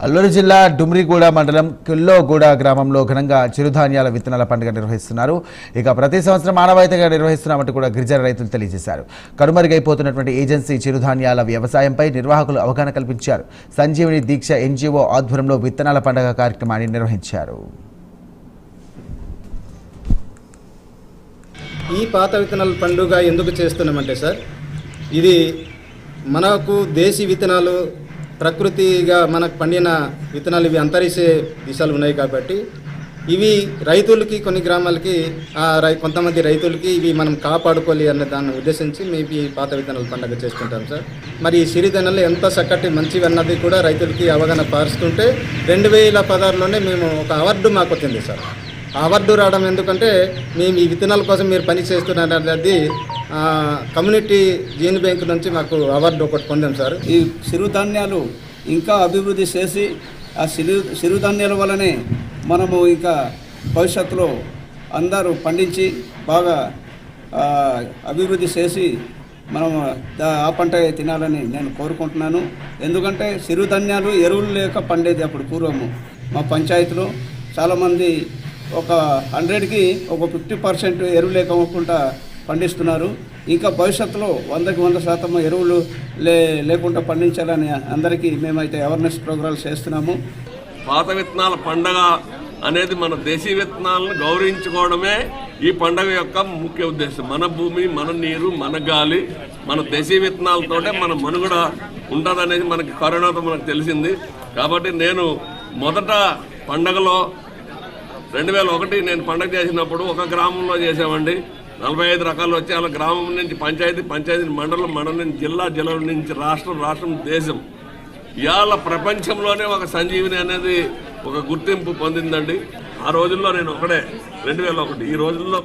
అల్లూరు జిల్లా డుమ్రిగూడ మండలం కిల్లోగూడ గ్రామంలో ఘనంగా చిరుధాన్యాల విత్తనాల పండుగ నిర్వహిస్తున్నారు. ఇక ప్రతి సంవత్సరం ఆనవాయితీగా నిర్వహిస్తున్నామంటూ కూడా గిరిజన రైతులు తెలియజేశారు. కనుమరుగైపోతున్నటువంటి ఏజెన్సీ చిరుధాన్యాల వ్యవసాయంపై నిర్వాహకులు అవగాహన కల్పించారు. సంజీవిని దీక్ష ఎన్జీఓ ఆధ్వర్యంలో విత్తనాల పండుగ కార్యక్రమాన్ని నిర్వహించారు. ఈ పాత విత్తనాల పండుగ ఎందుకు చేస్తున్నామంటే సార్, ఇది మనకు దేశీ విత్తనాలు ప్రకృతిగా మనకు పండిన విత్తనాలు ఇవి అంతరించే దిశలు ఉన్నాయి కాబట్టి ఇవి రైతులకి కొన్ని గ్రామాలకి కొంతమంది రైతులకి ఇవి మనం కాపాడుకోవాలి అన్న దాన్ని ఉద్దేశించి మేము ఈ పాత విత్తనాల పండుగ చేసుకుంటాం సార్. మరి ఈ సిరిధాన్యాలు ఎంత చక్కటి మంచివి అన్నది కూడా రైతులకి అవగాహన పరుస్తుంటే 2016లోనే మేము ఒక అవార్డు మాకు వచ్చింది సార్. అవార్డు రావడం ఎందుకంటే మేము ఈ విత్తనాల కోసం మీరు పని చేస్తున్నారనేది కమ్యూనిటీ జీన్ బ్యాంక్ నుంచి మాకు అవార్డు ఒకటి పొందాం సార్. ఈ చిరుధాన్యాలు ఇంకా అభివృద్ధి చేసి ఆ చిరుధాన్యాల వల్లనే మనము ఇంకా భవిష్యత్తులో అందరూ పండించి బాగా అభివృద్ధి చేసి మనం ఆ పంట తినాలని నేను కోరుకుంటున్నాను. ఎందుకంటే చిరుధాన్యాలు ఎరువులు లేక పండేది అప్పుడు పూర్వము. మా పంచాయతీలో చాలామంది ఒక 100కి ఒక 50% ఎరువు లేకుండా పండిస్తున్నారు. ఇంకా భవిష్యత్తులో 100% ఎరువులు లేకుండా పండించాలని అందరికీ మేమైతే అవేర్నెస్ ప్రోగ్రామ్స్ చేస్తున్నాము. పాత విత్తనాల పండగ అనేది మన దేశీ విత్తనాలను గౌరవించుకోవడమే ఈ పండగ యొక్క ముఖ్య ఉద్దేశం. మన భూమి, మన నీరు, మన గాలి, మన దేశీ విత్తనాలతోటే మన మనుగడ ఉంటుందనేది మనకి కరోనాతో మనకు తెలిసింది. కాబట్టి నేను మొదట పండగలో 2001 నేను పండగ చేసినప్పుడు ఒక గ్రామంలో చేసామండి. 45 రకాలు వచ్చి అలా గ్రామం నుంచి పంచాయతీ మండలం నుంచి జిల్లా నుంచి రాష్ట్రం దేశం ఇవాళ ప్రపంచంలోనే ఒక సంజీవిని అనేది ఒక గుర్తింపు పొందిందండి. ఆ రోజుల్లో నేను ఒకడే 2001. ఈ రోజుల్లో